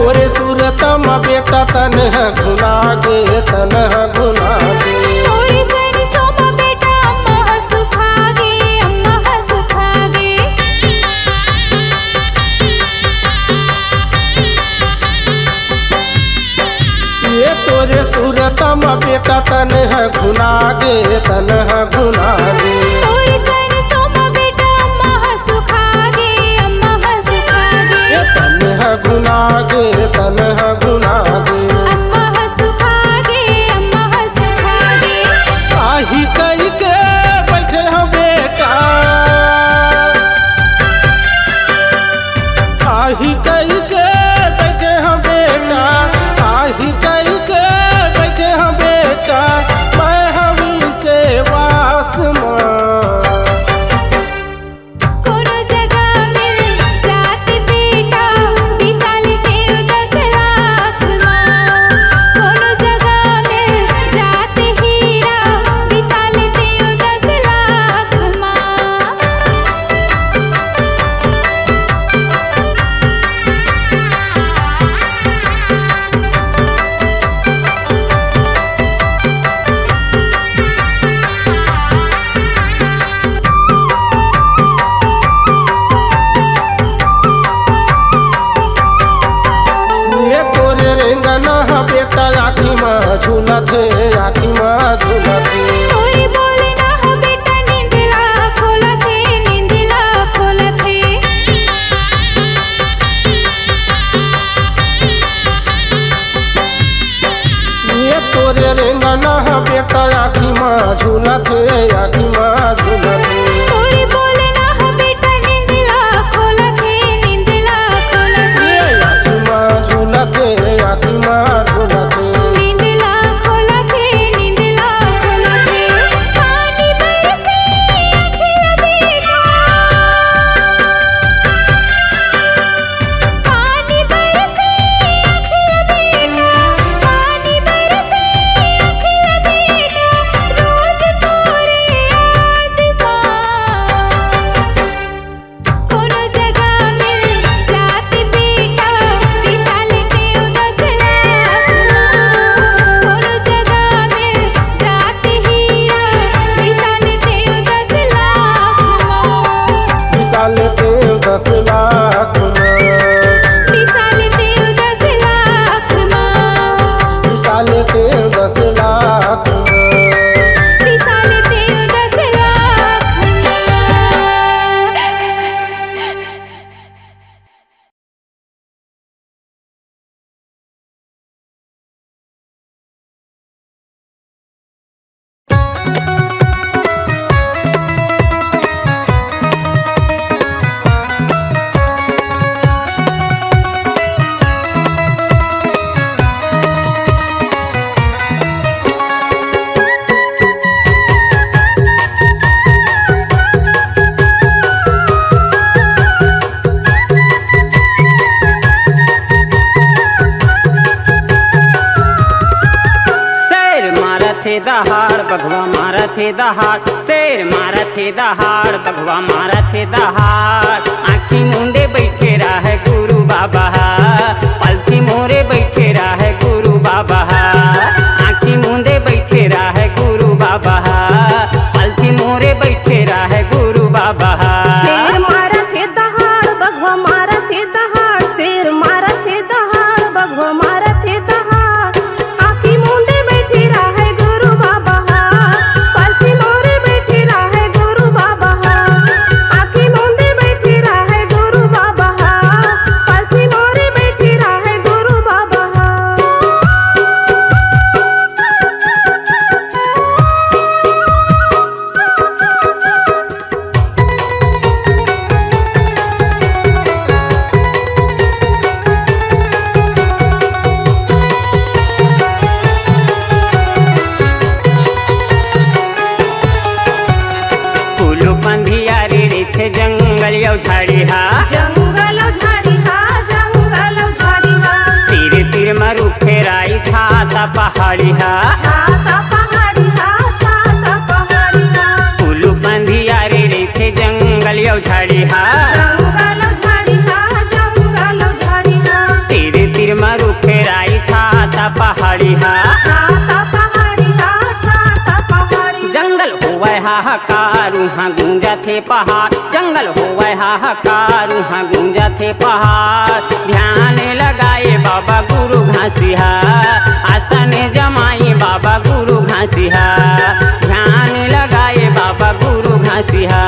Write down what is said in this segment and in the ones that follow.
तोरे सूरतम बेटा तनह घुना गे तनह घुना गे तोरे सन सोमा बेटा अम्मा सुखा गे अम्मा सुखा गे ये तोरे सूरतम बेटा तनह घुना गे तनह घुना गे तोरे सन सोमा बेटा अम्मा सुखा गे अम्मा सुखा गे तनह घुना गे तनह घुना गे अम्मा सुखा गे अम्मा सुखा गे आही कही के बैठे हैं बेटा आही कही के बैठे हैं बेटा आही कही के बैठे हैं बेटा मैं हमी से वास कोनो जगह मिल जात बेटा विशाल के 10 लाख माँ कोनो जगह मिल जात हीरा विशाल के 10 लाख माँ ये तोरे रेंगना बेटा आखी माँ झूलत है आखी माँ झूलत है तोरी बोले ना हो बेटा नींदला खोलत है नींदला खोलत है ये तोरे रेंगना बेटा आखी माँ झूलत है आखी माँ झूलत है तोरी बोले ना हो बेटा नींदला खोलत है नींदला खोलत है आखी माँ झूलत है आखी माँ झूलत है नींदला खोलत है नींदला खोलत है पानी बरसे अखिल बेटा पानी बरसे अखिल बेटा पानी बरसे अखिल बेटा रोज तोरे याद कोनो जगह मिल जात बेटा विशाल के 10 लाख माँ कोनो जगह मिल जात हीरा विशाल के 10 लाख माँ विशाल के 10 लाख माँ विशाल के 10 लाख माँ विशाल के 10 लाख माँ विशाल के 10 लाख माँ शेर मारा थे दहाड़ बघवा मारा थे दहाड़ शेर मारा थे दहाड़ बघवा मारा थे दहाड़ आँखी मुंदे बैठे रहा गुरु बाबा पलथी मोरे बैठे रहा गुरु बाबा आँखी मुंदे बैठे रहा गुरु बाबा पलथी मोरे बैठे रहा गुरु बाबा शेर मारा थे दहाड़ बघवा मारा थे दहाड़ शेर मारा थे दहाड़ बघवा मारा थे दहाड़ आखी मुंदे बैठी रहा गुरु बाबा पलथी मोरे बैठी रहा गुरु बाबा आखी मुंदे बैठी रहा गुरु बाबा पलथी मोरे बैठी रहा गुरु बाबा कुलू पंधिया रे थे जंगल यौ झाड़ी हा जंगल झाड़ी हा जंगल झाड़ी हा तीर तीर मरु फेराई छाता पहाड़ी हा छाता पहाड़ी हा छाता पहाड़ी हा कुलू पंधिया रे थे जंगल यौ झाड़ी हा जंगल झाड़ी हा जंगल झाड़ी हा तीर तिरमरु फेराई छाता पहाड़ी हा छाता पहाड़ी हा छाता पहाड़ी जंगल होवे हाहाकार उहाँ गूंजा थे पहाड़ जंगल होवे हाहाकार उहाँ गूंजा थे पहाड़ ध्यान लगाए बाबा गुरु घासिहा आसन जमाई बाबा गुरु घासिहा ध्यान लगाए बाबा गुरु घासिहा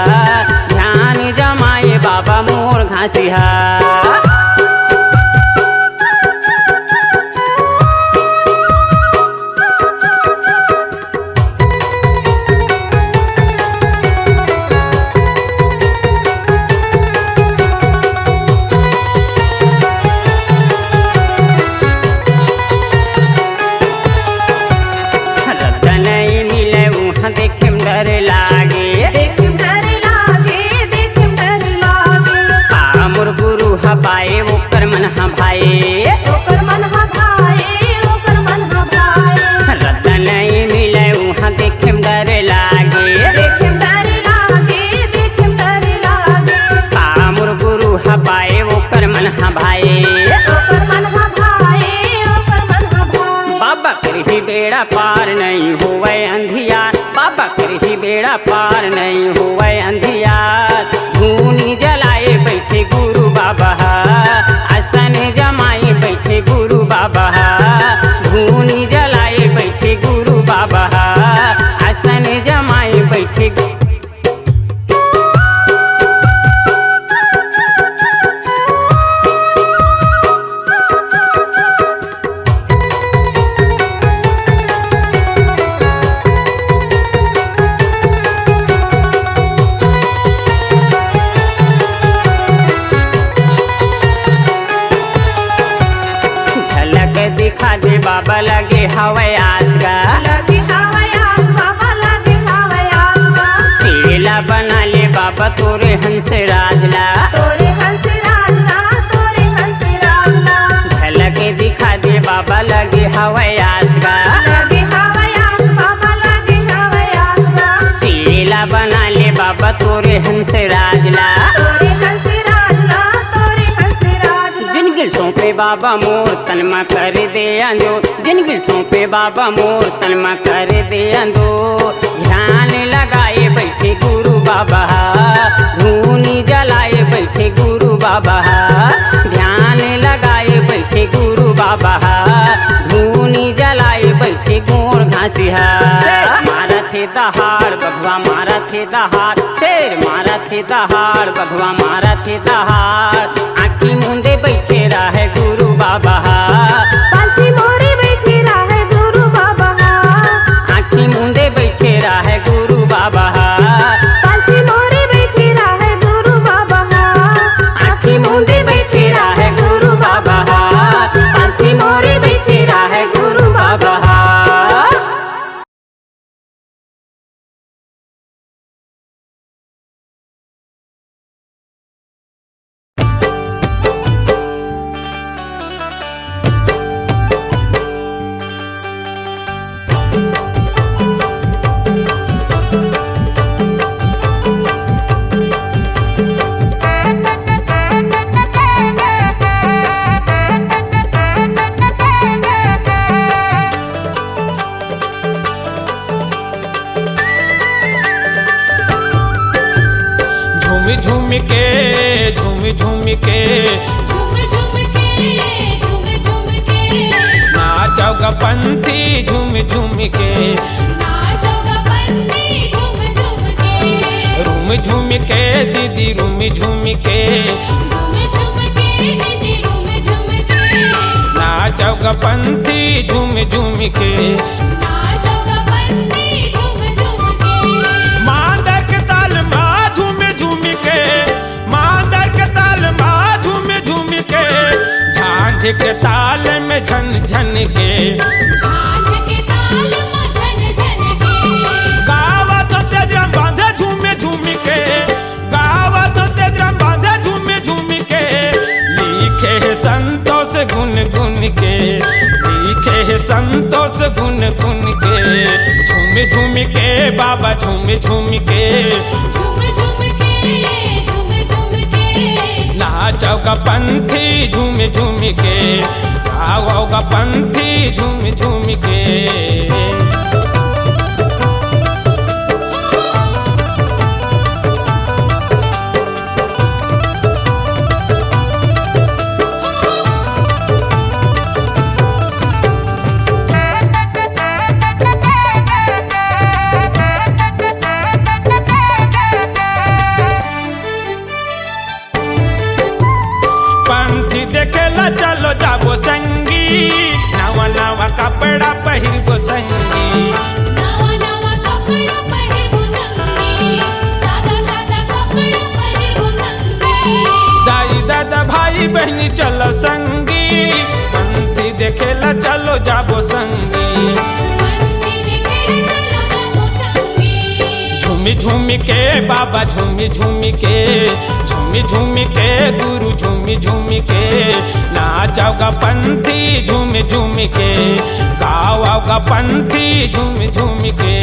ध्यान जमाए बाबा मोर घासिहा देखेम डर लागे देखेम डर लागे देखेम डर लागे मोर गुरु हबाए ओकर मन हबाए ओकर मन हबाए ओकर मन हबाए रत्न नहीं मिले उहाँ देखेम डर लागे देखेम डर लागे देखेम डर लागे मोर गुरु हबाए ओकर मन हबाए ओकर मन हबाए ओकर मन हबाए बाबा करही बेड़ा पार नहीं होवे अंधियार बाबा करही बेड़ा पार नहीं होवे अंधियार धूनी जलाए बैठे गुरु बाबा आसन जमाए बैठे गुरु बाबा धूनी जलाए बैठे गुरु बाबा आसन जमाए बैठे दिखा दे बाबा लगे हवाई आसगा लगे हवाई आस बाबा लगे हवाई आसगा चेला बना ले बाबा तोरे हंस राजला तोरे हंस राजला तोरे हंस राजला झलके दिखा दे बाबा लगे हवाई आसगा लगे हवाई आस बाबा लगे हवाई आसगा चेला बना ले बाबा तोरे हंस राजला तोरे हंस राजला तोरे हंस राजला जिनगिल सौंपे बाबा मोर तनमा कर दे अंदो जिनगिल सौंपे बाबा मोर तनमा कर दे अंदो ध्यान लगाए बैठे गुरु बाबा धूनी जलाए बैठे गुरु बाबा ध्यान लगाए बैठे गुरु बाबा धूनी जलाए बैठे गोर घासिहा मारा थे दहाड़ बघवा मारा थे दहाड़ शेर मारा थे दहाड़ बघवा मारा थे दहाड़ आँखी मूंदे बैठे रहे गुरु बाबा पालथी मोरे बैठी रहे गुरु बाबा आँखी मूंदे बैठे रहे गुरु बाबा पालथी मोरे बैठी रहे गुरु बाबा आँखी मूंदे बैठे रहे गुरु बाबा पालथी मोरे बैठे रहे गुरु बाबा झूम के झूम झूम के झूम झूम के झूम झूम के नाचो ग पंथी झूम झूम के नाचो ग बंदी झूम झूम के रूम झूम के दीदी रूम झूम के झूम झूम के दीदी झूम झूम के नाचो ग पंथी झूम झूम के नाचो ग बंदी झूम झूम के मांदर के ताल माँ झूम झूम के मांदर के ताल माँ झूम झूम के झांझ के ताल में झन झन के झांझ के ताल में झन झन के गावा तो तेजरम बांधे झूम झूम के गावा तो तेजरम बांधे झूम झूम के लिखे है संतोष गुन गुन के लिखे है संतोष गुन गुन के झूम झूम के बाबा झूम झूम के झूम झूम के झूम झूम के नाचो का पंथी झूम झूम के गाओगा पंथी झूम झूम के। पंथी देखेला चलो जाबो संगी, नवा नवा कपड़ा पहिरबो संगी। नवा नवा कपड़ा पहिरबो संगी, सादा सादा कपड़ा पहिरबो संगी। दाई दादा भाई बहनी चलो संगी, पंथी देखेला चलो जाबो संगी। पंथी देखेला चलो जाबो संगी। झूमी झूमी के बाबा झूमी झूमी के, झूमी झूमी के गुरु झूमी झूमी के, नाचाओगा पंथी झूमी झूमी के, गाओगा पंथी झूमी झूमी के।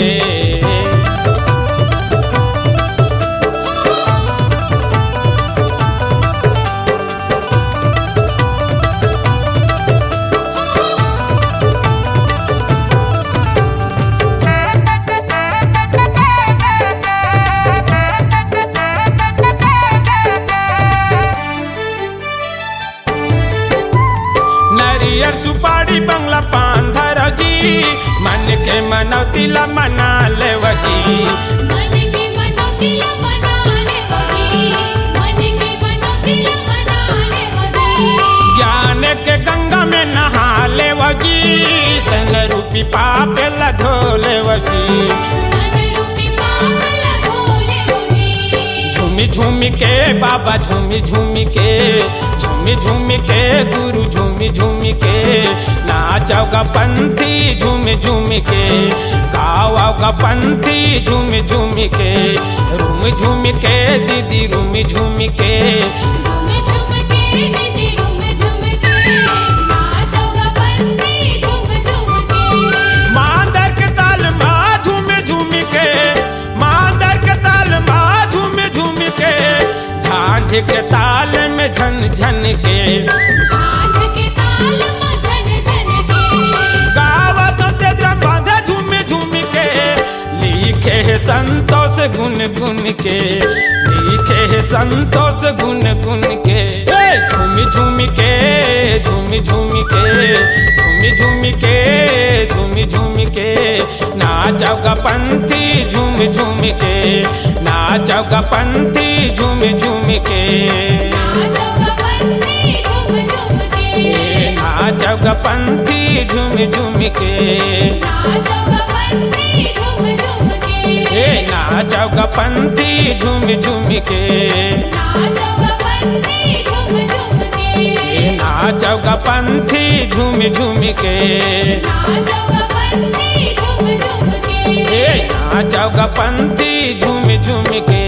नरियर सुपारी बंगला पान धर जी, मन के मनौतीला मना लेव जी। मन के मनौतीला मना लेव जी, मन के मनौतीला मना लेव जी। ज्ञान के गंगा में नहा लेव जी, तन रूपी पाप ला धो लेव जी। तन रूपी पाप ला धो लेव जी। झूमी झूमी के बाबा झूमी झूमी के, झूमी झूमी के गुरु झूमी झूमी के, नाचाओगा पंथी झूमी झूमी के, गाओगा पंथी झूमी झूमी के। रूम झूमी के दीदी रूमी झूमी के, झूम झूम के दीदी झूम झूम के, नाचोगा पंथी झूम झूम के। मांदर के ताल माँ झूमी झूमी के, मांदर के ताल माँ झूमी झूमी के, झांझ के ताल में झन झन के, झांझ के ताल में झन झन के। गावा तो तेजरा बांधे झूमी झूमी के, लिखे है संतोष गुन गुन के, लिखे है संतोष गुन गुन के। झूमी झूमी के झूमी झूमी के, झूमी झूमी के झूमी झूमी के, नाचाओगा पंथी झूमी झूमी के, नाचाओगा पंथी झूमी झूमी के। नाचोगा पंथी झूम झूम के, नाचाओगा पंथी झूमी झूमी के, नाचोगा पंथी झूम झूम के। नाचाओगा पंथी झूमी झूमी के, नाचोगा पंथी झूम झूम के। नाचाओगा पंथी झूमी झूमी के, नाचोगा पंथी झूम झूम के। नाचाओगा पंथी झूमी झूमी के।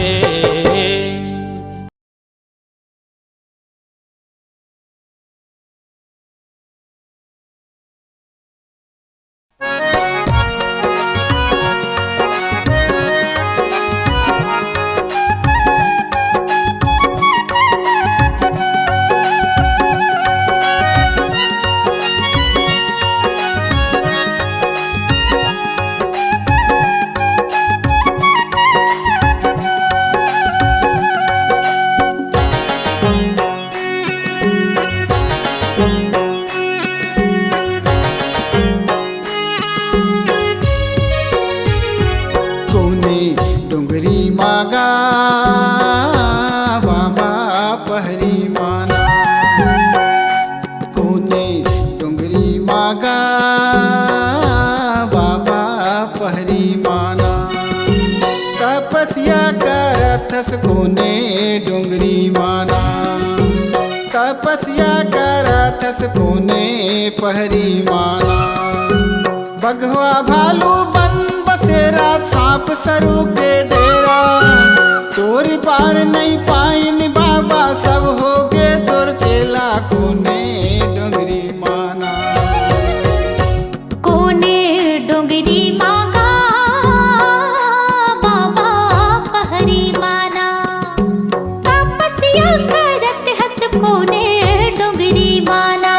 करथस कोने डोंगरी माना, तपस्या करथस कोने पहरी माना। बघवा भालू बन बसेरा सांप सरू के डेरा, तोरी पार नहीं पाइन बाबा सब हो गे तोर चेला कोने डोंगरी माना। कोने डोंगरी मागा बाबा पहरी माना, तपस्या करत हस कोने डोंगरी माना।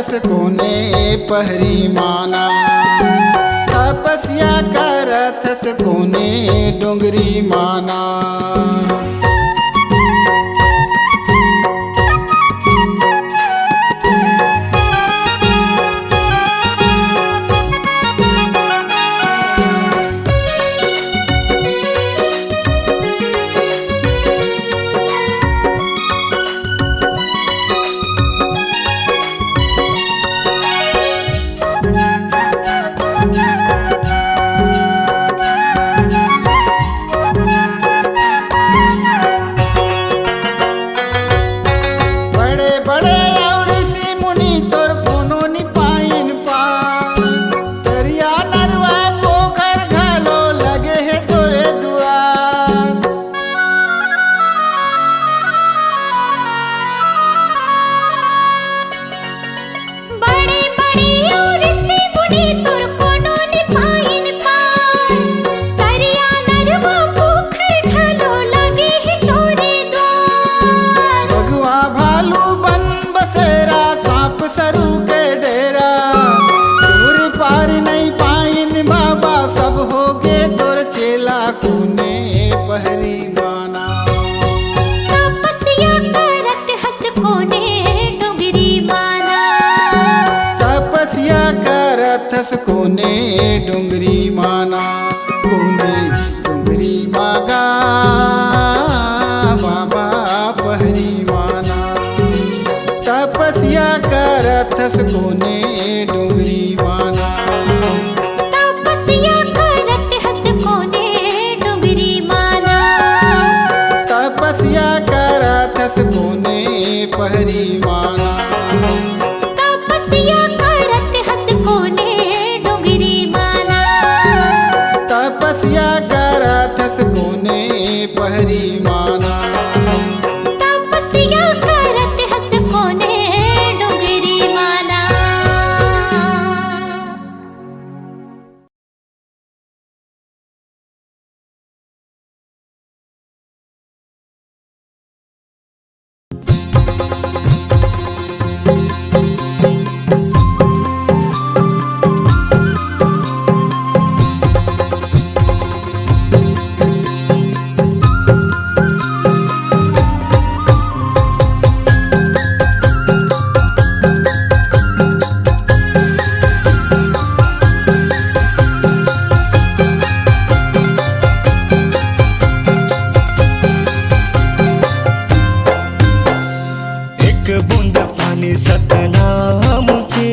करथस कोने पहरी माना तपस्या करथस कोने डोंगरी माना कोने डोंगरी माना कोने डोंगरी मागा बाबा पहरी माना तपस्या करथस कोने डोंगरी माना तपस्या करथस कोने डोंगरी माना तपस्या करथस कोने पहरी माना तपस्या करथस कोने डोंगरी माना तपस्या करथस कोने पहरी माना तपस्या करथस कोने डोंगरी माना। सतनाम के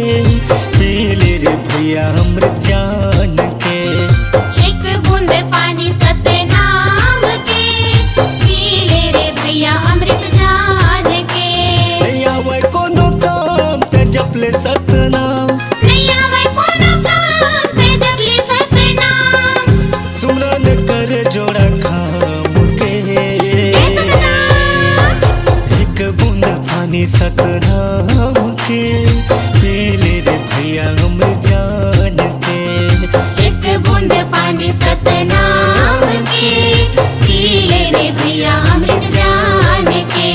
पी ले रे भैया अमृत जान के एक बूंद पानी सतनाम के पी ले रे भैया अमृत जान के। नहीं आवे कोनो काम ते जपले सतनाम नहीं आवे कोनो काम ते जपले सतनाम सुमरन कर जोड़ा खाम के एक बूंद पानी सतनाम के पी ले रे भैया अमृत जान के एक बूंद पानी सतनाम के पी ले रे भैया अमृत जान के।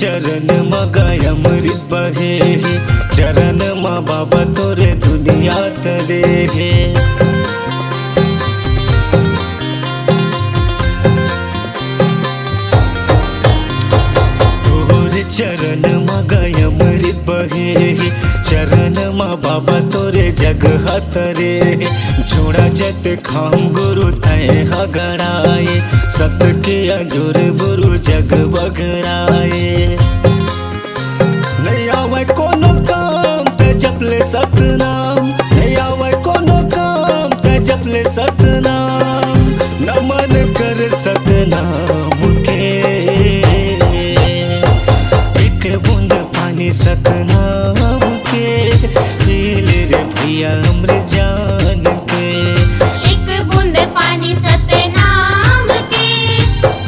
चरण मगाय अमृत बहे चरण माँ बाबा तोरे दुनिया तले हे तोरे चरण मगाय अमृत बहे चरण माँ बाबा तोरे जग हतरे जोड़ा जत खाम गुरु तय हगड़ाए सत के अजोर गुरु जग बगड़ाए नहीं आवे कोनो काम ते जपले सतनाम नहीं आवे कोनो काम ते जपले सतनाम नमन कर सतनाम के भैया हमरे जान के। एक बूंद पानी सतनाम के,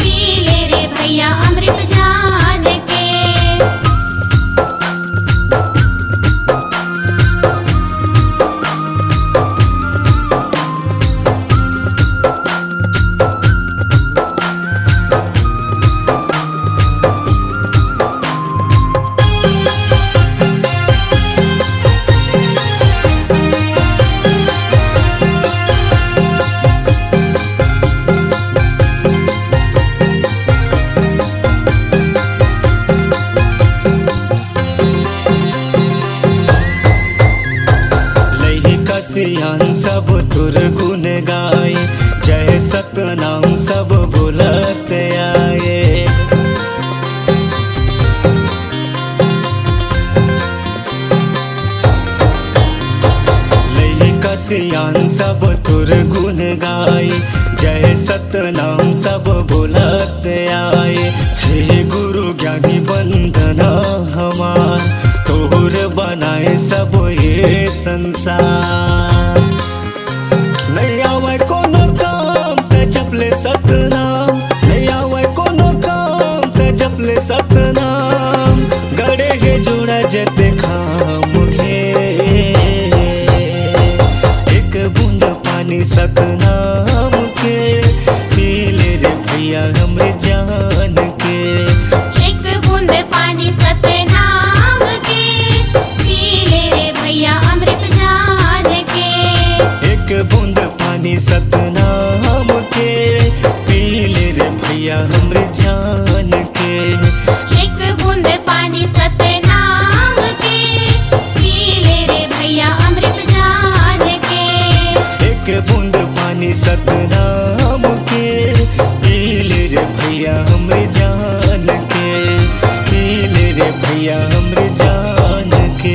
पी ले रे भैया अमृत जान के। लइका सियान सब तुर गुन गाए, जय सतनाम सब बोलत आए। लइका सियान सब तुर गुन गाए, जय सतनाम सब बोलत आए। हे गुरु ज्ञानी बंदना हमार, तोहर बनाए सब ये संसार। नहीं आवे कोनो काम ते जपले सतनाम, नहीं आवे कोनो काम ते जपले सतनाम। गड़े के जोड़ा जते खाम घे, एक बूंद पानी सतनाम के, पी ले रे भैया हमरे जान के। एक बूंद पानी सतनाम के, पी ले रे भैया अमृत जान के। एक बूंद पानी सतनाम के, पी ले रे भैया हमरे जान के। एक बूंद पानी सतनाम के, पी ले रे भैया अमृत जान के। एक बूंद पानी सतनाम के, पी ले रे भैया हमरे जान के। पी ले रे भैया हमरे जान के।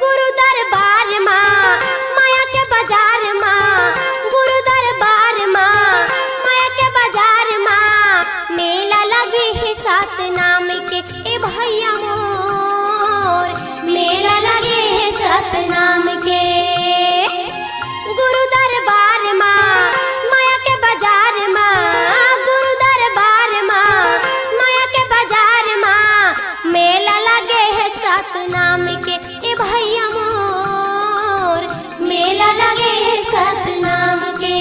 गुरु दरबार माँ माया के बाजार माँ, गुरु दरबार माँ माया के बाजार माँ। मेला लगी है सात नाम के ए भैया मोर, मेला लगे है सात नाम के। गुरु दरबार माँ माया के बाजार माँ, गुरु दरबार माँ माया के बाजार माँ। मेला लगे है सात नाम के ए भैया मोर, मेला लगे है सात नाम के।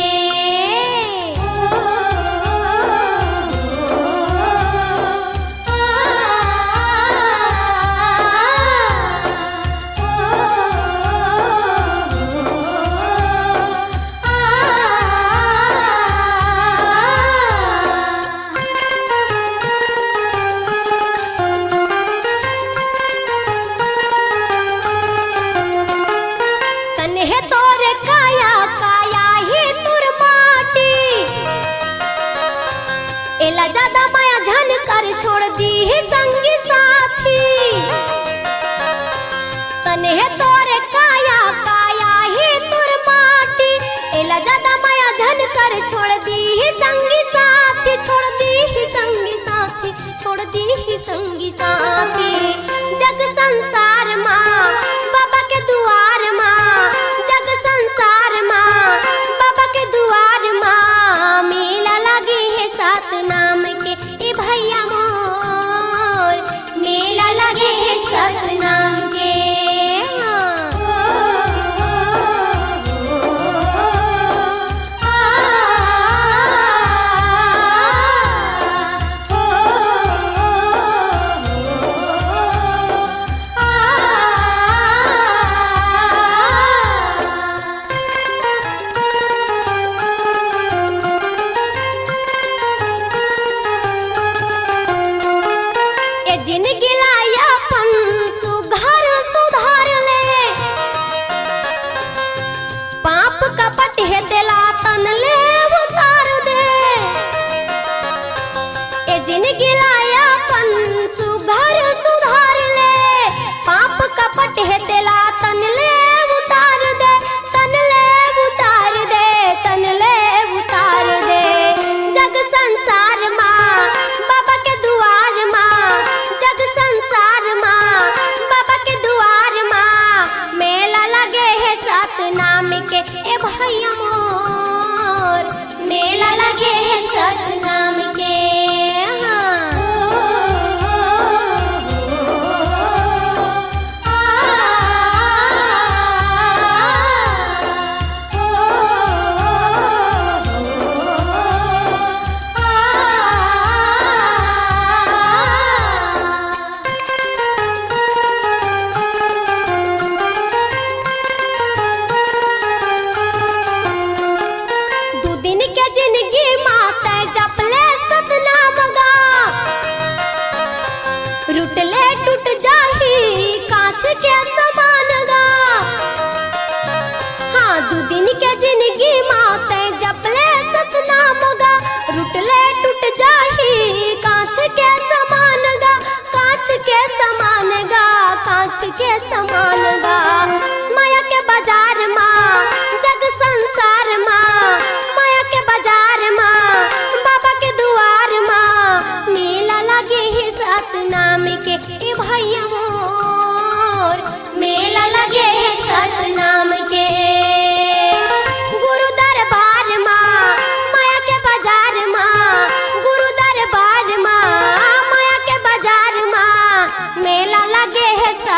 तन्हे तोरे काया काया ही तुर माटी, एला ज्यादा माया झन कर छोड़ दी है संगी साथी। तन्हे तोरे काया काया ही तुर माटी, एला ज्यादा माया झन कर छोड़ दी है संगी साथी। छोड़ दी है संगी साथी, छोड़ दी है संगी साथी। जग संसार माँ बाबा के दुआर माँ, जग संसार माँ बाबा के दुआर माँ। मेला लगी है सात नाम के ए भैया मोर, मेला लगे है सात नाम के।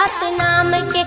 सतनाम के